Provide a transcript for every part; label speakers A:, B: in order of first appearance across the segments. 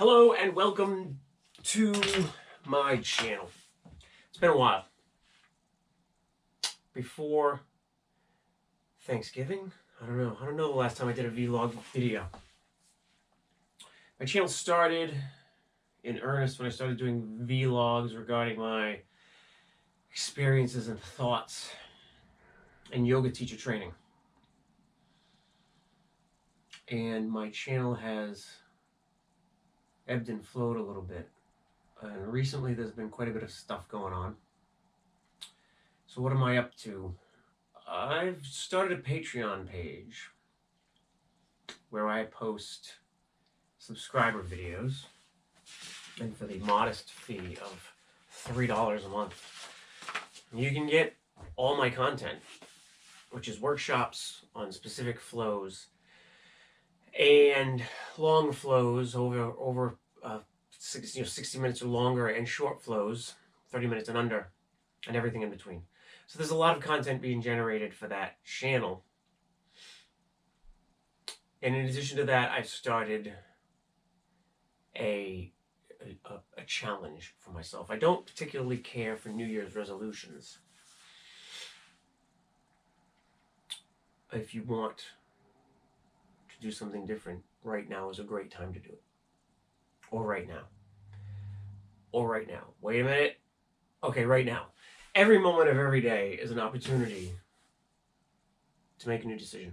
A: Hello and welcome to my channel. It's been a while. Before Thanksgiving? I don't know the last time I did a vlog video. My channel started in earnest when I started doing vlogs regarding my experiences and thoughts in yoga teacher training. And my channel has ebbed and flowed a little bit. And recently there's been quite a bit of stuff going on. So what am I up to? I've started a Patreon page where I post subscriber videos, and for the modest fee of $3 a month, you can get all my content, which is workshops on specific flows and long flows over 60 minutes or longer, and short flows 30 minutes and under, and everything in between. So there's a lot of content being generated for that channel. And in addition to that, I've started a challenge for myself. I don't particularly care for New Year's resolutions. If you want to do something different, right now is a great time to do it. Or right now. Or right now. Wait a minute. Okay, right now. Every moment of every day is an opportunity to make a new decision.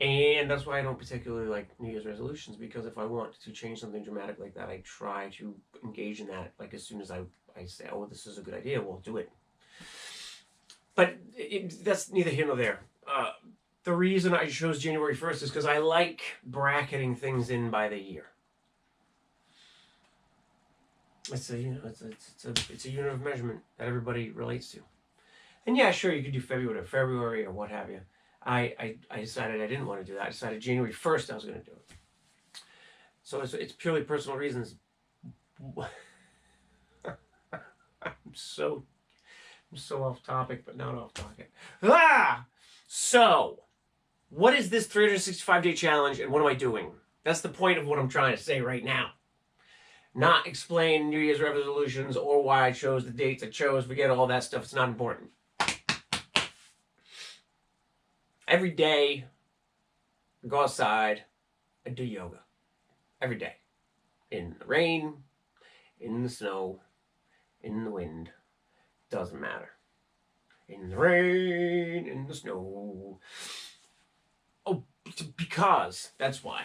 A: And that's why I don't particularly like New Year's resolutions, because if I want to change something dramatic like that, I try to engage in that like as soon as I say, oh, this is a good idea, we'll do it. But that's neither here nor there. The reason I chose January 1st is because I like bracketing things in by the year. It's a unit of measurement that everybody relates to. And yeah, sure, you could do February or what have you. I decided I didn't want to do that. I decided January 1st I was going to do it. So it's purely personal reasons. I'm so off topic, but not off topic. So, what is this 365-day challenge, and what am I doing? That's the point of what I'm trying to say right now. Not explain New Year's resolutions or why I chose the dates I chose. Forget all that stuff. It's not important. Every day, I go outside, I do yoga. Every day. In the rain, in the snow, in the wind. Doesn't matter. In the rain, in the snow. Oh, because. That's why.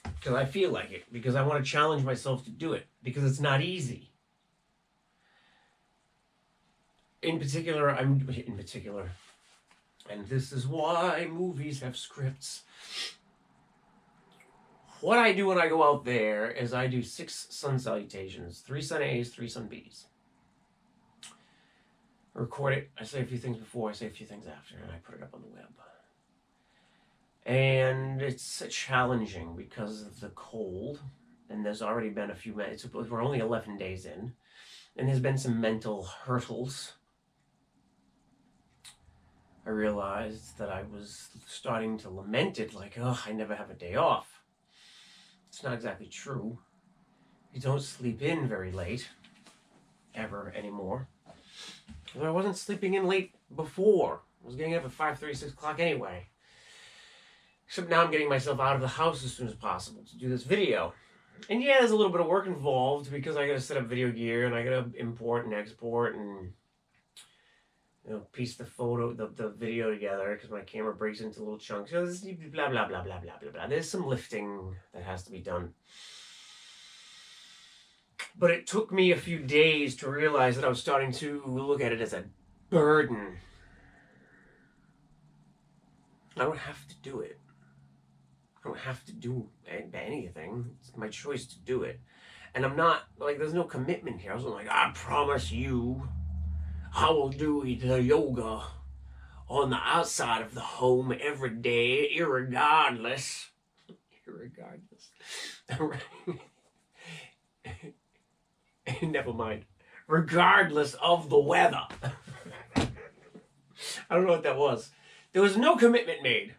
A: Because I feel like it. Because I want to challenge myself to do it. Because it's not easy. In particular, and this is why movies have scripts. What I do when I go out there is I do 6 sun salutations. 3 sun A's, 3 sun B's. I record it. I say a few things before, I say a few things after, and I put it up on the web. And it's challenging because of the cold, and there's already been a few minutes. We're only 11 days in, and there's been some mental hurdles. I realized that I was starting to lament it, like, oh, I never have a day off. It's not exactly true. You don't sleep in very late, ever anymore. But I wasn't sleeping in late before. I was getting up at 5:30, 6 o'clock anyway. Except now I'm getting myself out of the house as soon as possible to do this video. And yeah, there's a little bit of work involved because I gotta set up video gear and I gotta import and export and piece the video together because my camera breaks into little chunks. So this blah blah blah blah blah blah blah. There's some lifting that has to be done. But it took me a few days to realize that I was starting to look at it as a burden. I don't have to do it. I don't have to do anything. It's my choice to do it. And I'm not, like, there's no commitment here. I wasn't like, I promise you I will do the yoga on the outside of the home every day, irregardless. Never mind. Regardless of the weather. I don't know what that was. There was no commitment made.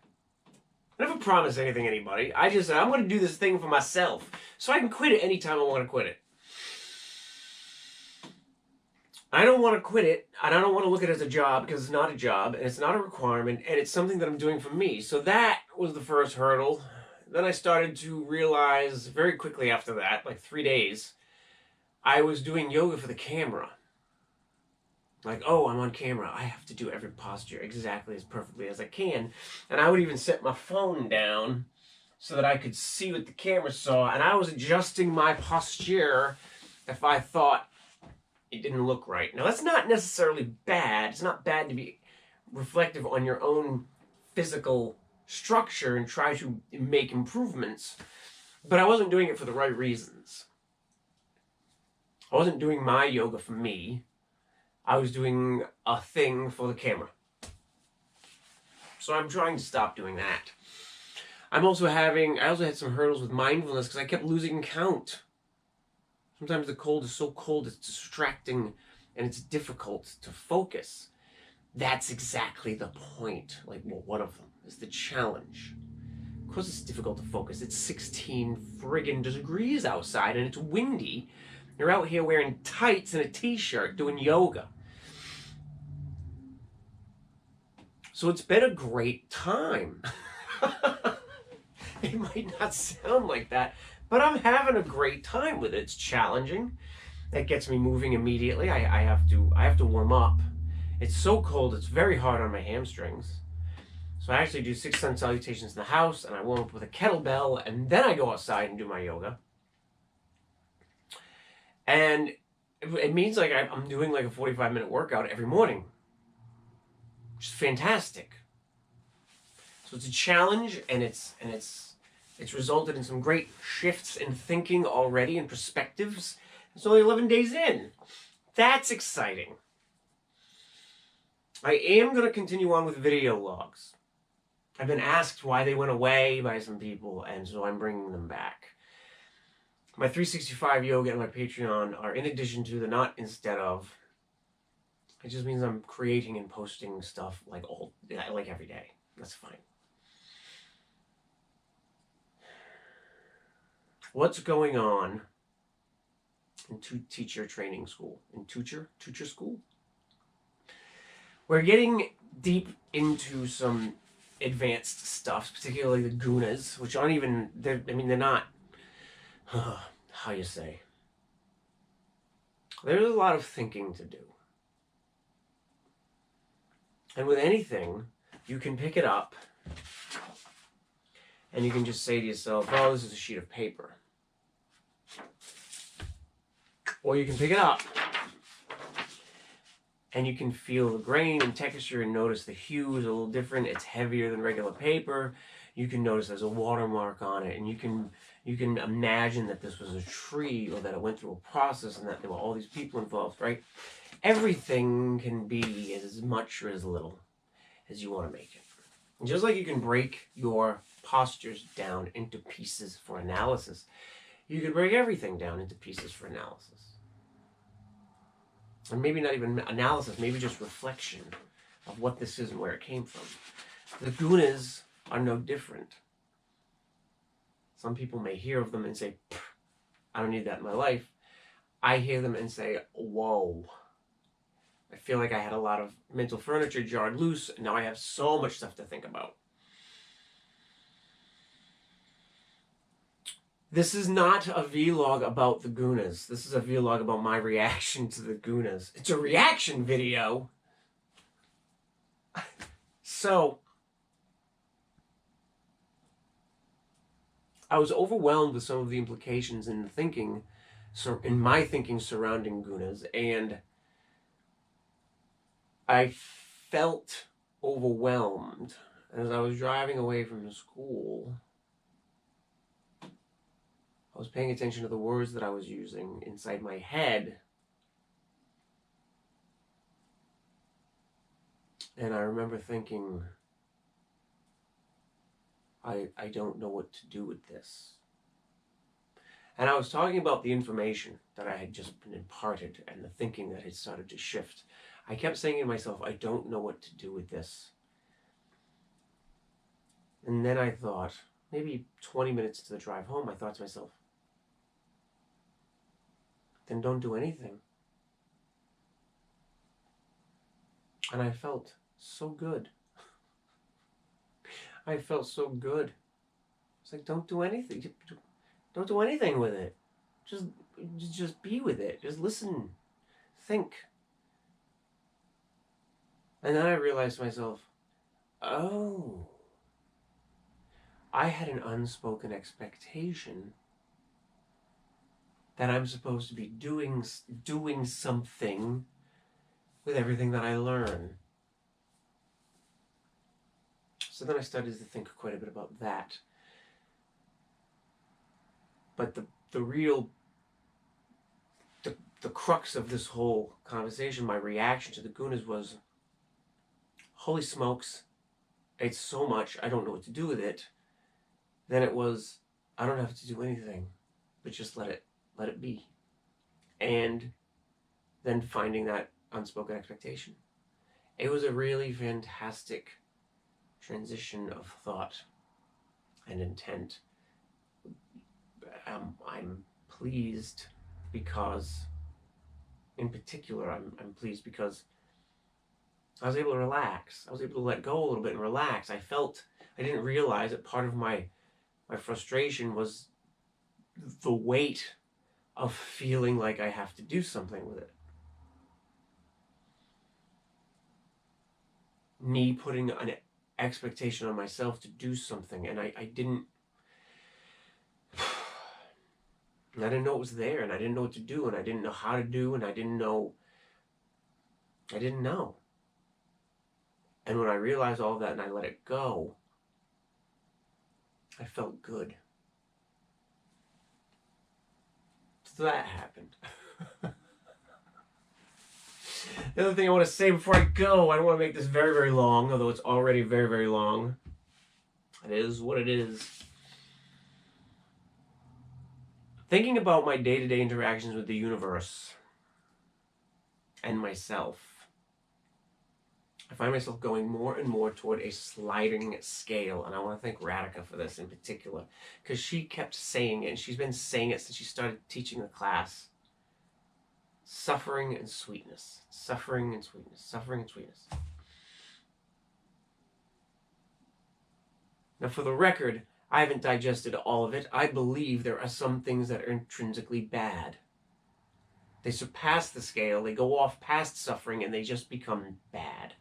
A: I never promised anything to anybody. I just said, I'm going to do this thing for myself. So I can quit it anytime I want to quit it. I don't want to quit it, and I don't want to look at it as a job, because it's not a job, and it's not a requirement, and it's something that I'm doing for me. So that was the first hurdle. Then I started to realize very quickly after that, like 3 days, I was doing yoga for the camera. Like, oh, I'm on camera. I have to do every posture exactly as perfectly as I can. And I would even set my phone down so that I could see what the camera saw. And I was adjusting my posture if I thought it didn't look right. Now, that's not necessarily bad. It's not bad to be reflective on your own physical structure and try to make improvements. But I wasn't doing it for the right reasons. I wasn't doing my yoga for me. I was doing a thing for the camera. So I'm trying to stop doing that. I also had some hurdles with mindfulness because I kept losing count. Sometimes the cold is so cold it's distracting and it's difficult to focus. That's exactly the point. Like, well, one of them is the challenge. Of course it's difficult to focus. It's 16 friggin' degrees outside and it's windy. You're out here wearing tights and a t-shirt doing yoga. So it's been a great time. It might not sound like that, but I'm having a great time with it. It's challenging. It gets me moving immediately. I have to warm up. It's so cold, it's very hard on my hamstrings. So I actually do 6 sun salutations in the house, and I warm up with a kettlebell, and then I go outside and do my yoga. And it means like I'm doing like a 45-minute workout every morning, which is fantastic. So it's a challenge, and it's resulted in some great shifts in thinking already and perspectives. It's only 11 days in. That's exciting. I am going to continue on with video logs. I've been asked why they went away by some people, and so I'm bringing them back. My 365 yoga and my Patreon are in addition to the not instead of. It just means I'm creating and posting stuff like every day. That's fine. What's going on in teacher training school? In teacher school? We're getting deep into some advanced stuff, particularly the gunas, which aren't even, they're not, how you say. There's a lot of thinking to do. And with anything, you can pick it up and you can just say to yourself, oh, this is a sheet of paper. Or you can pick it up and you can feel the grain and texture and notice the hue is a little different. It's heavier than regular paper. You can notice there's a watermark on it, and you can imagine that this was a tree or that it went through a process and that there were all these people involved, right? Everything can be as much or as little as you want to make it. And just like you can break your postures down into pieces for analysis, you can break everything down into pieces for analysis. And maybe not even analysis, maybe just reflection of what this is and where it came from. The gunas are no different. Some people may hear of them and say, I don't need that in my life. I hear them and say, whoa. I feel like I had a lot of mental furniture jarred loose, and now I have so much stuff to think about. This is not a vlog about the gunas. This is a vlog about my reaction to the gunas. It's a reaction video. So, I was overwhelmed with some of the implications in my thinking surrounding gunas, and I felt overwhelmed as I was driving away from the school. I was paying attention to the words that I was using inside my head. And I remember thinking, I don't know what to do with this. And I was talking about the information that I had just been imparted and the thinking that had started to shift. I kept saying to myself, I don't know what to do with this. And then I thought, maybe 20 minutes into the drive home, I thought to myself, then don't do anything. And I felt so good. I felt so good. It's like, don't do anything. Don't do anything with it. Just be with it. Just listen. Think. And then I realized to myself, oh, I had an unspoken expectation that I'm supposed to be doing something with everything that I learn. So then I started to think quite a bit about that. But the real the crux of this whole conversation, my reaction to the gunas was, holy smokes, it's so much, I don't know what to do with it. Then it was, I don't have to do anything, but just let it be. And then finding that unspoken expectation. It was a really fantastic transition of thought and intent. I'm pleased because, in particular, I'm pleased because I was able to relax. I was able to let go a little bit and relax. I didn't realize that part of my frustration was the weight of feeling like I have to do something with it. Me putting an expectation on myself to do something, and I didn't know it was there, and I didn't know what to do, and I didn't know how to do, and I didn't know. And when I realized all that and I let it go, I felt good. So that happened. The other thing I want to say before I go, I don't want to make this very, very long, although it's already very, very long. It is what it is. Thinking about my day-to-day interactions with the universe and myself, I find myself going more and more toward a sliding scale, and I want to thank Radhika for this in particular, because she kept saying it, and she's been saying it since she started teaching the class. Suffering and sweetness. Suffering and sweetness. Suffering and sweetness. Now, for the record, I haven't digested all of it. I believe there are some things that are intrinsically bad. They surpass the scale, they go off past suffering, and they just become bad.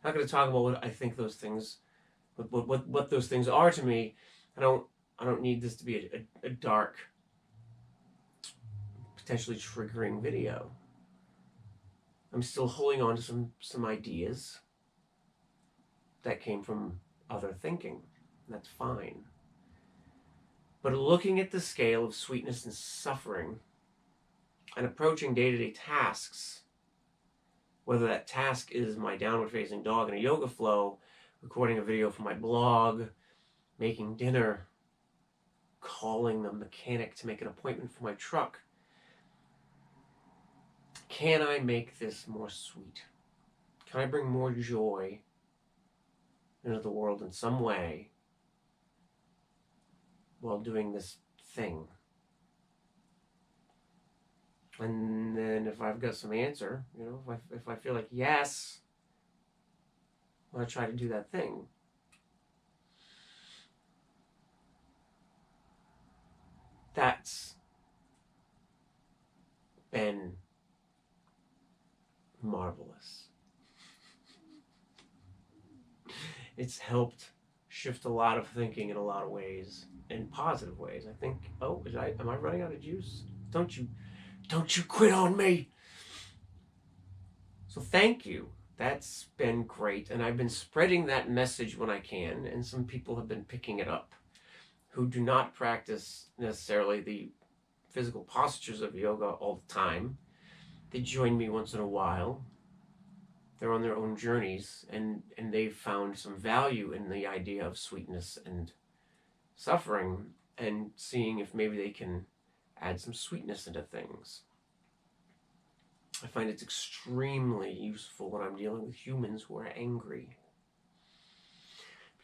A: I'm not going to talk about what I think those things, what those things are to me. I don't need this to be a dark, potentially triggering video. I'm still holding on to some ideas that came from other thinking. That's fine. But looking at the scale of sweetness and suffering and approaching day-to-day tasks, whether that task is my downward-facing dog in a yoga flow, recording a video for my blog, making dinner, calling the mechanic to make an appointment for my truck, can I make this more sweet? Can I bring more joy into the world in some way while doing this thing? And then if I've got some answer, if I feel like yes, I want to try to do that thing. That's been marvelous. It's helped shift a lot of thinking in a lot of ways, in positive ways. I think, am I running out of juice? Don't you quit on me. So thank you. That's been great. And I've been spreading that message when I can, and some people have been picking it up who do not practice necessarily the physical postures of yoga all the time. They join me once in a while. They're on their own journeys, and they've found some value in the idea of sweetness and suffering, and seeing if maybe they can add some sweetness into things. I find it's extremely useful when I'm dealing with humans who are angry,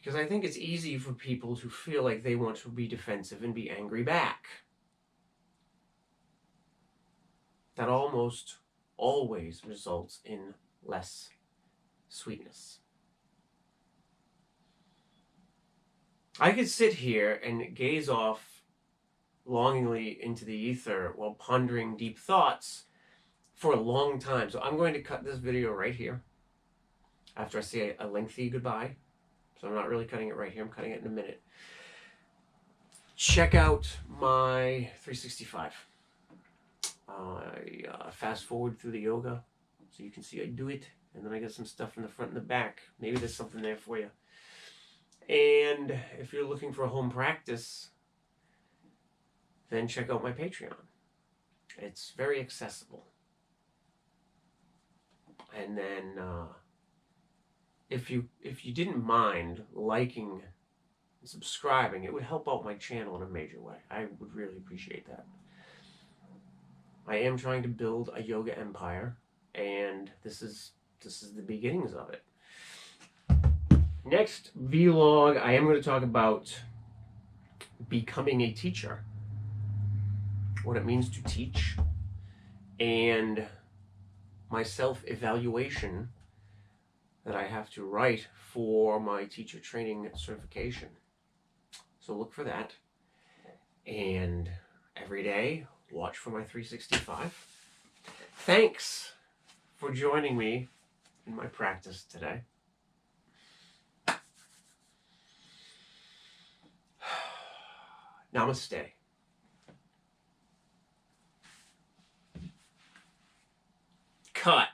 A: Because I think it's easy for people to feel like they want to be defensive and be angry back. That almost always results in less sweetness. I could sit here and gaze off longingly into the ether while pondering deep thoughts for a long time. So I'm going to cut this video right here after I say a lengthy goodbye. So I'm not really cutting it right here. I'm cutting it in a minute. Check out my 365. I fast forward through the yoga so you can see I do it. And then I got some stuff in the front and the back. Maybe there's something there for you. And if you're looking for a home practice, then check out my Patreon. It's very accessible. And then if you didn't mind liking and subscribing, it would help out my channel in a major way. I would really appreciate that. I am trying to build a yoga empire, and this is the beginnings of it. Next vlog, I am going to talk about becoming a teacher, what it means to teach, and my self-evaluation that I have to write for my teacher training certification. So look for that. And every day, watch for my 365. Thanks for joining me in my practice today. Namaste. Cut.